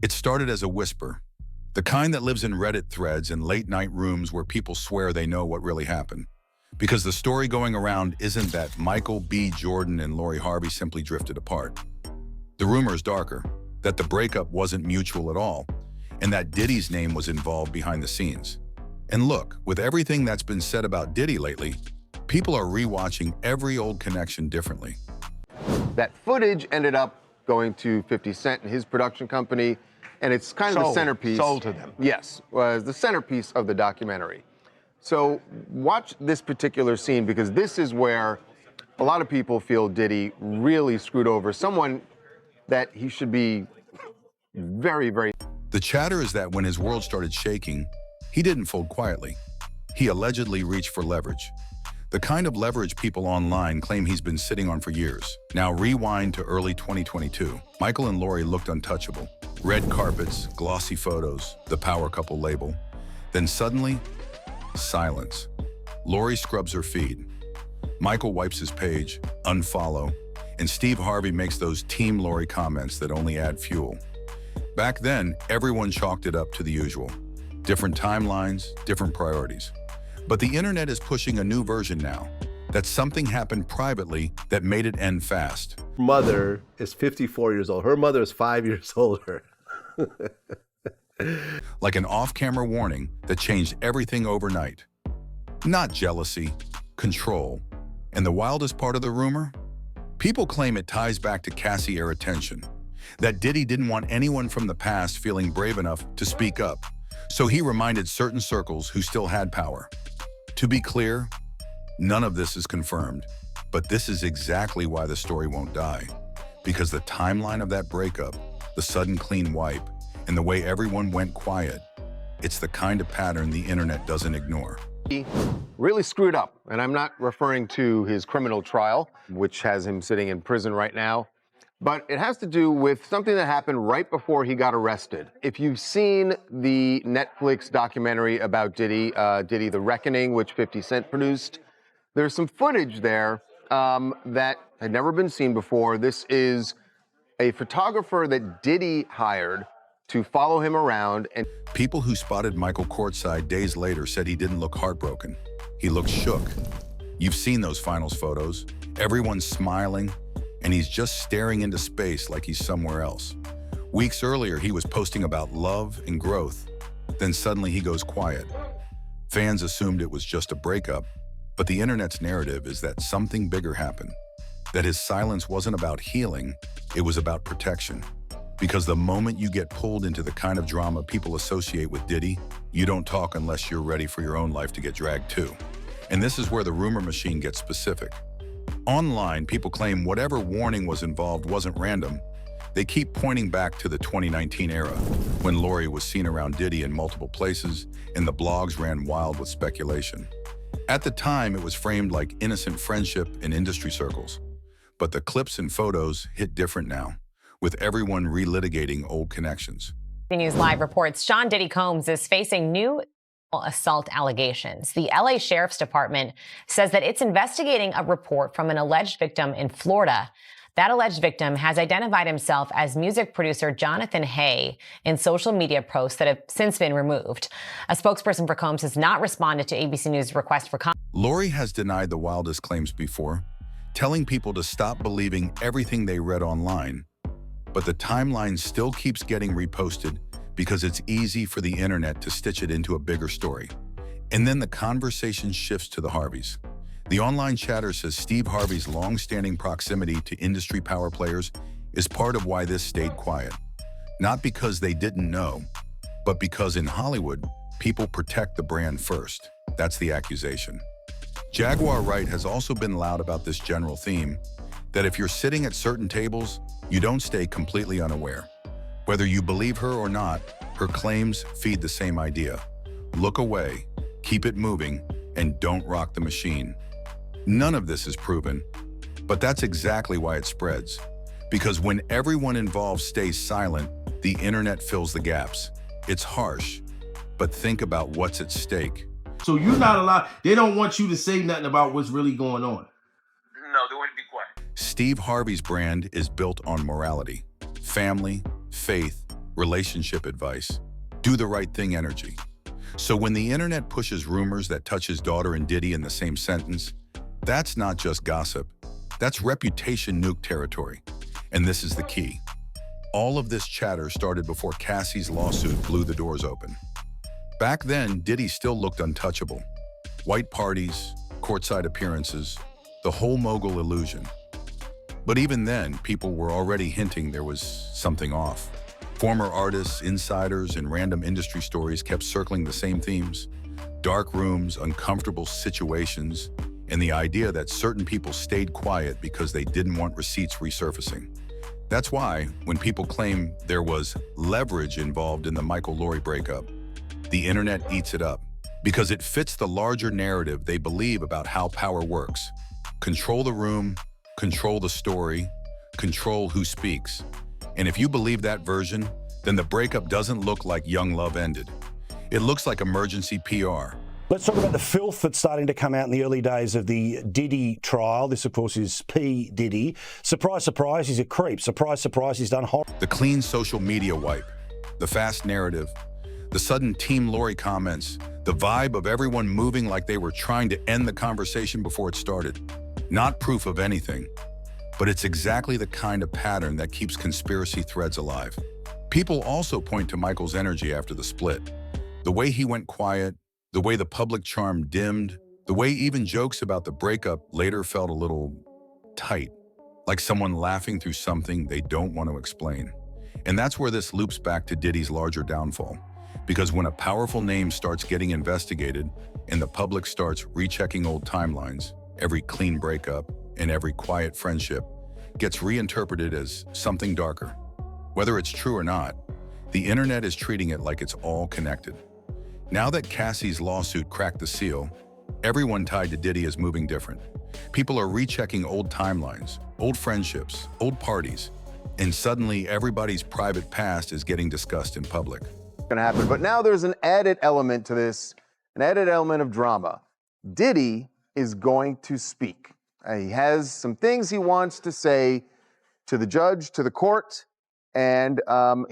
It started as a whisper, the kind that lives in Reddit threads and late-night rooms where people swear they know what really happened. Because the story going around isn't that Michael B. Jordan and Lori Harvey simply drifted apart. The rumor is darker, that the breakup wasn't mutual at all, and that Diddy's name was involved behind the scenes. And look, with everything that's been said about Diddy lately, people are rewatching every old connection differently. That footage ended up going to 50 Cent and his production company, and it's kind of the centerpiece. Sold to them. Yes, was the centerpiece of the documentary. So watch this particular scene, because this is where a lot of people feel Diddy really screwed over someone that he should be very, very... The chatter is that when his world started shaking, he didn't fold quietly. He allegedly reached for leverage. The kind of leverage people online claim he's been sitting on for years. Now rewind to early 2022. Michael and Lori looked untouchable. Red carpets, glossy photos, the power couple label. Then suddenly, silence. Lori scrubs her feed. Michael wipes his page, unfollow, and Steve Harvey makes those Team Lori comments that only add fuel. Back then, everyone chalked it up to the usual. Different timelines, different priorities. But the internet is pushing a new version now, that something happened privately that made it end fast. Mother is 54 years old. Her mother is 5 years older. Like an off-camera warning that changed everything overnight. Not jealousy, control. And the wildest part of the rumor? People claim it ties back to Cassie-era tension. That Diddy didn't want anyone from the past feeling brave enough to speak up. So he reminded certain circles who still had power. To be clear, none of this is confirmed, but this is exactly why the story won't die. Because the timeline of that breakup, the sudden clean wipe, and the way everyone went quiet, it's the kind of pattern the internet doesn't ignore. He really screwed up, and I'm not referring to his criminal trial, which has him sitting in prison right now, but it has to do with something that happened right before he got arrested. If you've seen the Netflix documentary about Diddy, Diddy The Reckoning, which 50 Cent produced, there's some footage there that had never been seen before. This is a photographer that Diddy hired to follow him around. And people who spotted Michael courtside days later said he didn't look heartbroken. He looked shook. You've seen those finals photos. Everyone's smiling, and he's just staring into space like he's somewhere else. Weeks earlier, he was posting about love and growth. Then suddenly he goes quiet. Fans assumed it was just a breakup, but the internet's narrative is that something bigger happened. That his silence wasn't about healing, it was about protection. Because the moment you get pulled into the kind of drama people associate with Diddy, you don't talk unless you're ready for your own life to get dragged too. And this is where the rumor machine gets specific. Online, people claim whatever warning was involved wasn't random. They keep pointing back to the 2019 era, when Lori was seen around Diddy in multiple places, and the blogs ran wild with speculation. At the time, it was framed like innocent friendship in industry circles. But the clips and photos hit different now, with everyone relitigating old connections. News Live reports Sean Diddy Combs is facing new assault allegations. The LA Sheriff's Department says that it's investigating a report from an alleged victim in Florida. That alleged victim has identified himself as music producer Jonathan Hay in social media posts that have since been removed. A spokesperson for Combs has not responded to ABC News' request for comment. Lori has denied the wildest claims before, telling people to stop believing everything they read online. But the timeline still keeps getting reposted because it's easy for the internet to stitch it into a bigger story. And then the conversation shifts to the Harveys. The online chatter says Steve Harvey's long-standing proximity to industry power players is part of why this stayed quiet. Not because they didn't know, but because in Hollywood, people protect the brand first. That's the accusation. Jaguar Wright has also been loud about this general theme, that if you're sitting at certain tables, you don't stay completely unaware. Whether you believe her or not, her claims feed the same idea. Look away, keep it moving, and don't rock the machine. None of this is proven, but that's exactly why it spreads. Because when everyone involved stays silent, the internet fills the gaps. It's harsh, but think about what's at stake. So you're not allowed, they don't want you to say nothing about what's really going on. No, they want to be quiet. Steve Harvey's brand is built on morality, family, faith, relationship advice, do the right thing energy. So when the internet pushes rumors that touch his daughter and Diddy in the same sentence, that's not just gossip, that's reputation nuke territory. And this is the key. All of this chatter started before Cassie's lawsuit blew the doors open. Back then, Diddy still looked untouchable. White parties, courtside appearances, the whole mogul illusion. But even then, people were already hinting there was something off. Former artists, insiders, and random industry stories kept circling the same themes. Dark rooms, uncomfortable situations, and the idea that certain people stayed quiet because they didn't want receipts resurfacing. That's why, when people claim there was leverage involved in the Michael-Lori breakup, the internet eats it up because it fits the larger narrative they believe about how power works. Control the room, control the story, control who speaks. And if you believe that version, then the breakup doesn't look like young love ended. It looks like emergency PR. Let's talk about the filth that's starting to come out in the early days of the Diddy trial. This, of course, is P. Diddy. Surprise, surprise, he's a creep. Surprise, surprise, he's done horrible. The clean social media wipe, the fast narrative, the sudden Team Lori comments, the vibe of everyone moving like they were trying to end the conversation before it started. Not proof of anything, but it's exactly the kind of pattern that keeps conspiracy threads alive. People also point to Michael's energy after the split. The way he went quiet, the way the public charm dimmed, the way even jokes about the breakup later felt a little tight, like someone laughing through something they don't want to explain. And that's where this loops back to Diddy's larger downfall. Because when a powerful name starts getting investigated and the public starts rechecking old timelines, every clean breakup and every quiet friendship gets reinterpreted as something darker. Whether it's true or not, the internet is treating it like it's all connected. Now that Cassie's lawsuit cracked the seal, everyone tied to Diddy is moving different. People are rechecking old timelines, old friendships, old parties, and suddenly everybody's private past is getting discussed in public. Going to happen. But now there's an added element to this, an added element of drama. Diddy is going to speak. He has some things he wants to say to the judge, to the court, and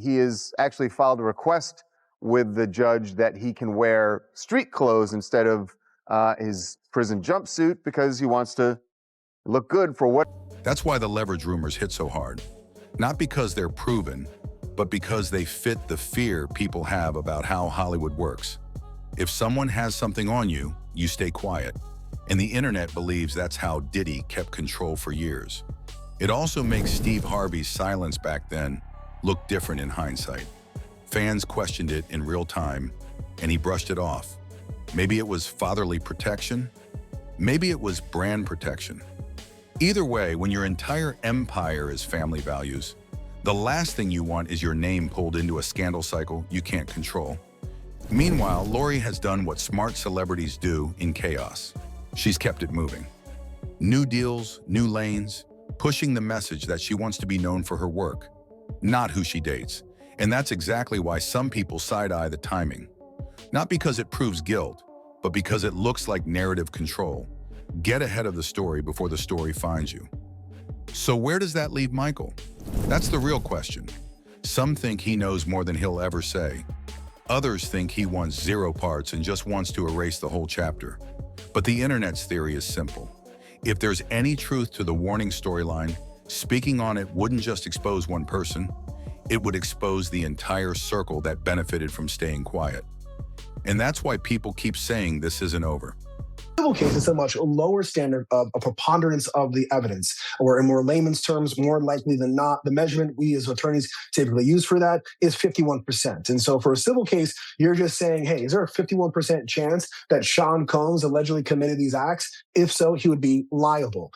he has actually filed a request with the judge that he can wear street clothes instead of his prison jumpsuit because he wants to look good for what. That's why the leverage rumors hit so hard. Not because they're proven, but because they fit the fear people have about how Hollywood works. If someone has something on you, you stay quiet. And the internet believes that's how Diddy kept control for years. It also makes Steve Harvey's silence back then look different in hindsight. Fans questioned it in real time, and he brushed it off. Maybe it was fatherly protection. Maybe it was brand protection. Either way, when your entire empire is family values, the last thing you want is your name pulled into a scandal cycle you can't control. Meanwhile, Lori has done what smart celebrities do in chaos. She's kept it moving. New deals, new lanes, pushing the message that she wants to be known for her work, not who she dates. And that's exactly why some people side-eye the timing. Not because it proves guilt, but because it looks like narrative control. Get ahead of the story before the story finds you. So where does that leave Michael? That's the real question. Some think he knows more than he'll ever say. Others think he wants zero parts and just wants to erase the whole chapter. But the internet's theory is simple. If there's any truth to the warning storyline, speaking on it wouldn't just expose one person, it would expose the entire circle that benefited from staying quiet. And that's why people keep saying this isn't over. Civil case is a much lower standard of a preponderance of the evidence, or in more layman's terms, more likely than not, the measurement we as attorneys typically use for that is 51%. And so for a civil case, you're just saying, hey, is there a 51% chance that Sean Combs allegedly committed these acts? If so, he would be liable.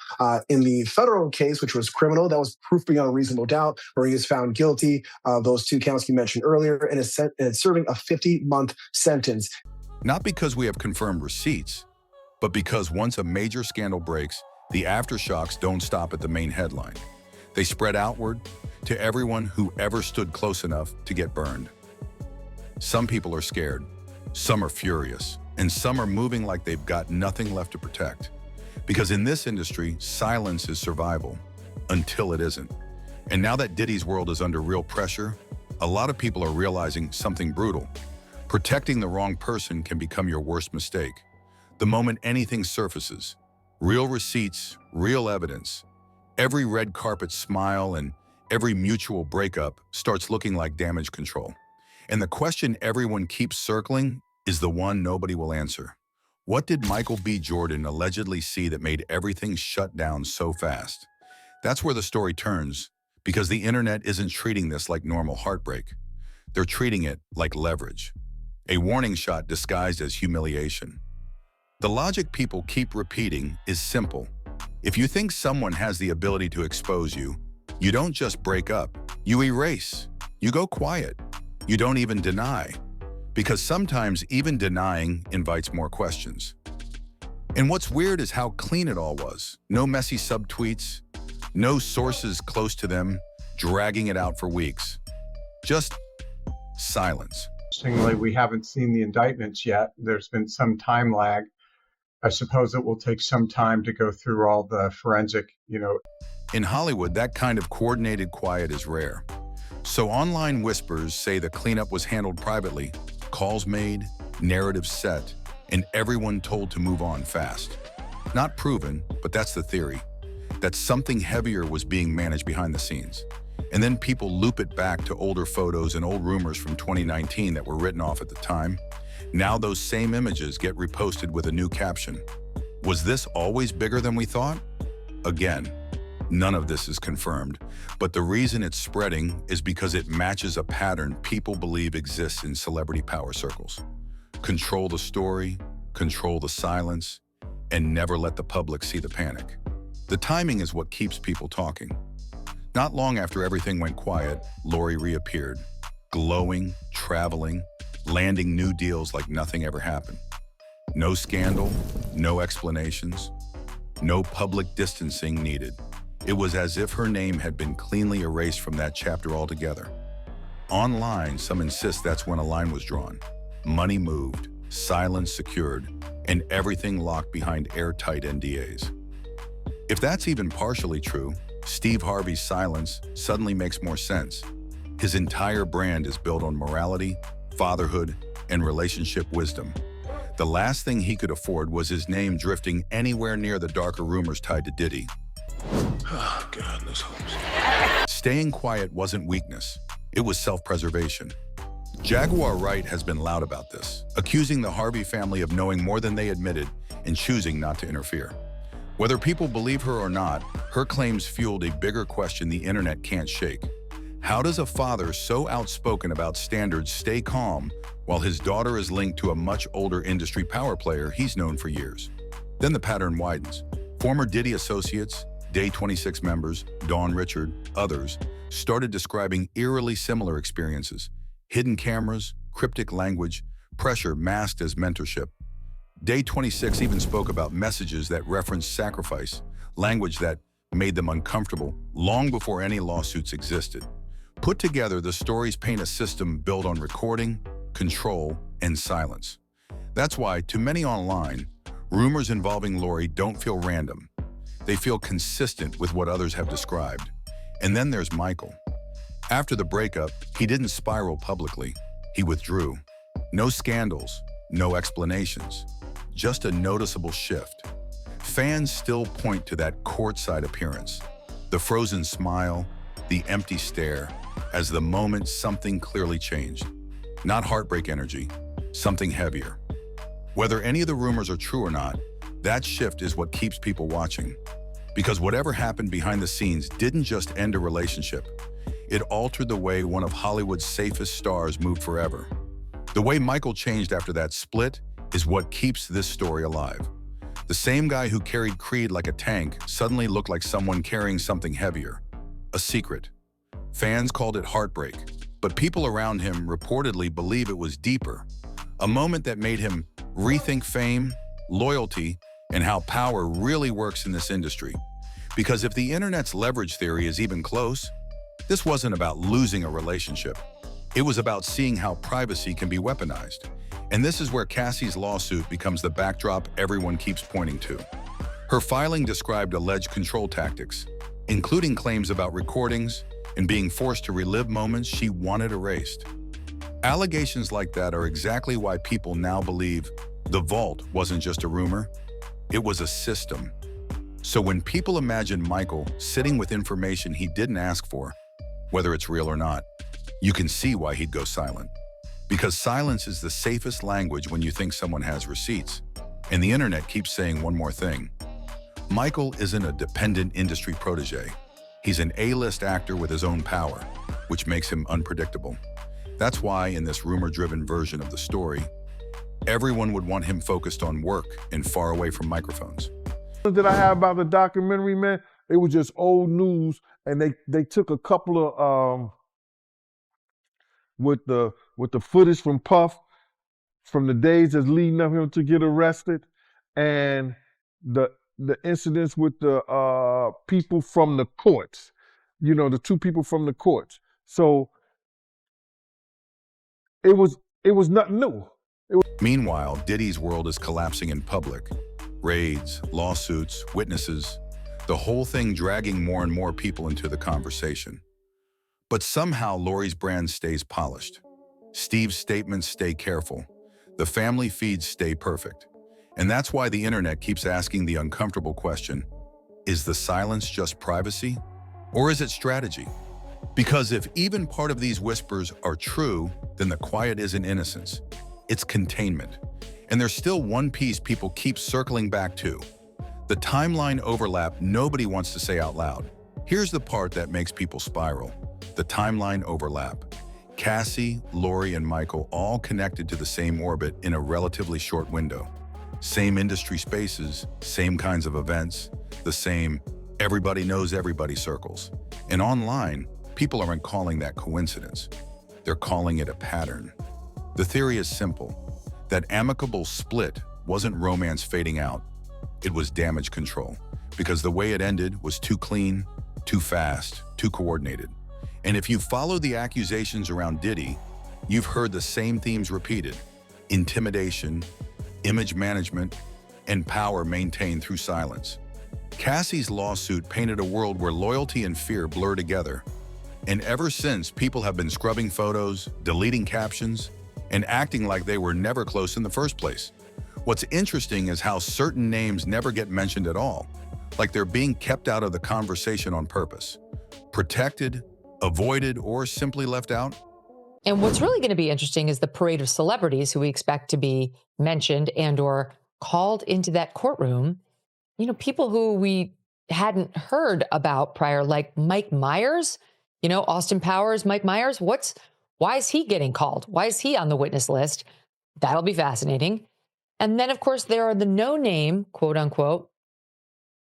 In the federal case, which was criminal, that was proof beyond reasonable doubt, where he was found guilty of those two counts you mentioned earlier, and is serving a 50-month sentence. Not because we have confirmed receipts, but because once a major scandal breaks, the aftershocks don't stop at the main headline. They spread outward to everyone who ever stood close enough to get burned. Some people are scared, some are furious, and some are moving like they've got nothing left to protect. Because in this industry, silence is survival, until it isn't. And now that Diddy's world is under real pressure, a lot of people are realizing something brutal. Protecting the wrong person can become your worst mistake. The moment anything surfaces, real receipts, real evidence, every red carpet smile and every mutual breakup starts looking like damage control. And the question everyone keeps circling is the one nobody will answer. What did Michael B. Jordan allegedly see that made everything shut down so fast? That's where the story turns, because the internet isn't treating this like normal heartbreak. They're treating it like leverage, a warning shot disguised as humiliation. The logic people keep repeating is simple. If you think someone has the ability to expose you, you don't just break up, you erase, you go quiet, you don't even deny, because sometimes even denying invites more questions. And what's weird is how clean it all was. No messy subtweets, no sources close to them dragging it out for weeks. Just silence. Interestingly, we haven't seen the indictments yet. There's been some time lag. I suppose it will take some time to go through all the forensic, In Hollywood, that kind of coordinated quiet is rare. So online whispers say the cleanup was handled privately, calls made, narratives set, and everyone told to move on fast. Not proven, but that's the theory, that something heavier was being managed behind the scenes. And then people loop it back to older photos and old rumors from 2019 that were written off at the time. Now those same images get reposted with a new caption. Was this always bigger than we thought? Again, none of this is confirmed, but the reason it's spreading is because it matches a pattern people believe exists in celebrity power circles. Control the story, control the silence, and never let the public see the panic. The timing is what keeps people talking. Not long after everything went quiet, Lori reappeared, glowing, traveling, landing new deals like nothing ever happened. No scandal, no explanations, no public distancing needed. It was as if her name had been cleanly erased from that chapter altogether. Online, some insist that's when a line was drawn. Money moved, silence secured, and everything locked behind airtight NDAs. If that's even partially true, Steve Harvey's silence suddenly makes more sense. His entire brand is built on morality, fatherhood, and relationship wisdom. The last thing he could afford was his name drifting anywhere near the darker rumors tied to Diddy. Oh, God, this hopes. Staying quiet wasn't weakness, it was self-preservation. Jaguar Wright has been loud about this, accusing the Harvey family of knowing more than they admitted and choosing not to interfere. Whether people believe her or not, her claims fueled a bigger question the internet can't shake. How does a father so outspoken about standards stay calm while his daughter is linked to a much older industry power player he's known for years? Then the pattern widens. Former Diddy associates, Day 26 members, Dawn Richard, others, started describing eerily similar experiences. Hidden cameras, cryptic language, pressure masked as mentorship. Day 26 even spoke about messages that referenced sacrifice, language that made them uncomfortable long before any lawsuits existed. Put together, the stories paint a system built on recording, control, and silence. That's why, to many online, rumors involving Lori don't feel random. They feel consistent with what others have described. And then there's Michael. After the breakup, he didn't spiral publicly. He withdrew. No scandals, no explanations, just a noticeable shift. Fans still point to that courtside appearance, the frozen smile, the empty stare, as the moment something clearly changed. Not heartbreak energy, something heavier. Whether any of the rumors are true or not, that shift is what keeps people watching. Because whatever happened behind the scenes didn't just end a relationship. It altered the way one of Hollywood's safest stars moved forever. The way Michael changed after that split is what keeps this story alive. The same guy who carried Creed like a tank suddenly looked like someone carrying something heavier. A secret. Fans called it heartbreak, but people around him reportedly believe it was deeper. A moment that made him rethink fame, loyalty, and how power really works in this industry. Because if the internet's leverage theory is even close, this wasn't about losing a relationship. It was about seeing how privacy can be weaponized. And this is where Cassie's lawsuit becomes the backdrop everyone keeps pointing to. Her filing described alleged control tactics, including claims about recordings, and being forced to relive moments she wanted erased. Allegations like that are exactly why people now believe the vault wasn't just a rumor, it was a system. So when people imagine Michael sitting with information he didn't ask for, whether it's real or not, you can see why he'd go silent. Because silence is the safest language when you think someone has receipts. And the internet keeps saying one more thing. Michael isn't a dependent industry protege. He's an A-list actor with his own power, which makes him unpredictable. That's why in this rumor-driven version of the story, everyone would want him focused on work and far away from microphones. That I have about the documentary, man, it was just old news, and they took a couple of with the footage from Puff from the days that's leading up him to get arrested, and the incidents with the people from the courts, you know, the two people from the courts. So it was nothing new. Meanwhile, Diddy's world is collapsing in public. Raids, lawsuits, witnesses, the whole thing dragging more and more people into the conversation. But somehow Lori's brand stays polished. Steve's statements stay careful. The family feeds stay perfect. And that's why the internet keeps asking the uncomfortable question, is the silence just privacy? Or is it strategy? Because if even part of these whispers are true, then the quiet isn't innocence. It's containment. And there's still one piece people keep circling back to. The timeline overlap nobody wants to say out loud. Here's the part that makes people spiral. The timeline overlap. Cassie, Lori, and Michael all connected to the same orbit in a relatively short window. Same industry spaces, same kinds of events, the same everybody knows everybody circles. And online, people aren't calling that coincidence. They're calling it a pattern. The theory is simple. That amicable split wasn't romance fading out. It was damage control, because the way it ended was too clean, too fast, too coordinated. And if you follow the accusations around Diddy, you've heard the same themes repeated: intimidation, image management, and power maintained through silence. Cassie's lawsuit painted a world where loyalty and fear blur together. And ever since, people have been scrubbing photos, deleting captions, and acting like they were never close in the first place. What's interesting is how certain names never get mentioned at all, like they're being kept out of the conversation on purpose. Protected, avoided, or simply left out. And what's really going to be interesting is the parade of celebrities who we expect to be mentioned and or called into that courtroom. You know, people who we hadn't heard about prior, like Mike Myers, you know, Austin Powers, Mike Myers. Why is he getting called? Why is he on the witness list? That'll be fascinating. And then, of course, there are the no-name, quote unquote,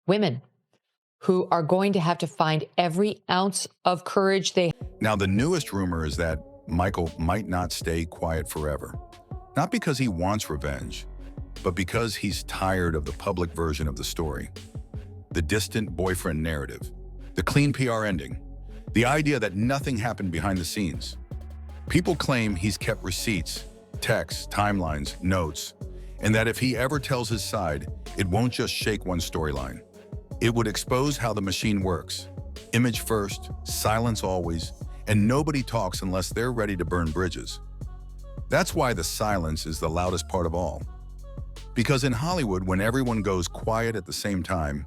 women who are going to have to find every ounce of courage they have. Now, the newest rumor is that Michael might not stay quiet forever. Not because he wants revenge, but because he's tired of the public version of the story. The distant boyfriend narrative, the clean PR ending, the idea that nothing happened behind the scenes. People claim he's kept receipts, texts, timelines, notes, and that if he ever tells his side, it won't just shake one storyline. It would expose how the machine works. Image first, silence always, and nobody talks unless they're ready to burn bridges. That's why the silence is the loudest part of all. Because in Hollywood, when everyone goes quiet at the same time,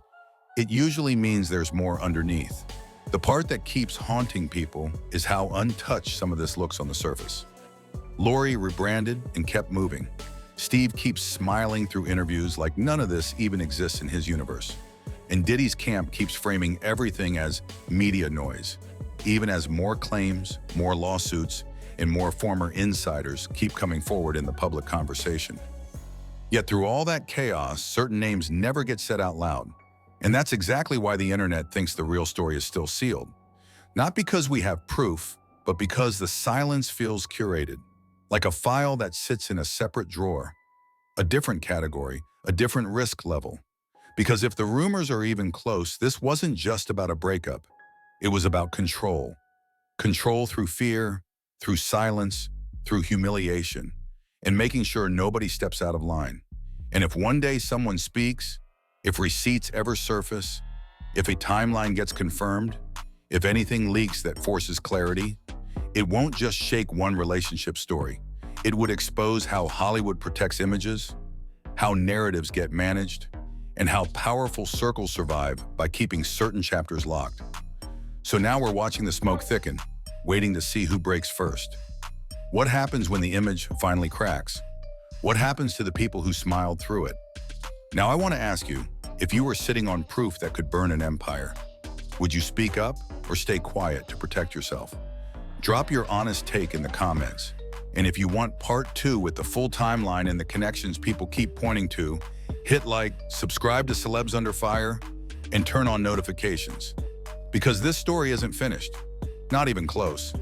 it usually means there's more underneath. The part that keeps haunting people is how untouched some of this looks on the surface. Lori rebranded and kept moving. Steve keeps smiling through interviews like none of this even exists in his universe. And Diddy's camp keeps framing everything as media noise, even as more claims, more lawsuits, and more former insiders keep coming forward in the public conversation. Yet through all that chaos, certain names never get said out loud. And that's exactly why the internet thinks the real story is still sealed. Not because we have proof, but because the silence feels curated, like a file that sits in a separate drawer, a different category, a different risk level. Because if the rumors are even close, this wasn't just about a breakup. It was about control. Control through fear, through silence, through humiliation, and making sure nobody steps out of line. And if one day someone speaks, if receipts ever surface, if a timeline gets confirmed, If anything leaks that forces clarity, it won't just shake one relationship story. It would expose how Hollywood protects images, how narratives get managed, and how powerful circles survive by keeping certain chapters locked. So now we're watching the smoke thicken, waiting to see who breaks first. What happens when the image finally cracks? What happens to the people who smiled through it? Now I want to ask you, if you were sitting on proof that could burn an empire, would you speak up or stay quiet to protect yourself? Drop your honest take in the comments. And if you want part 2 with the full timeline and the connections people keep pointing to, hit like, subscribe to Celebs Under Fire, and turn on notifications. Because this story isn't finished, not even close.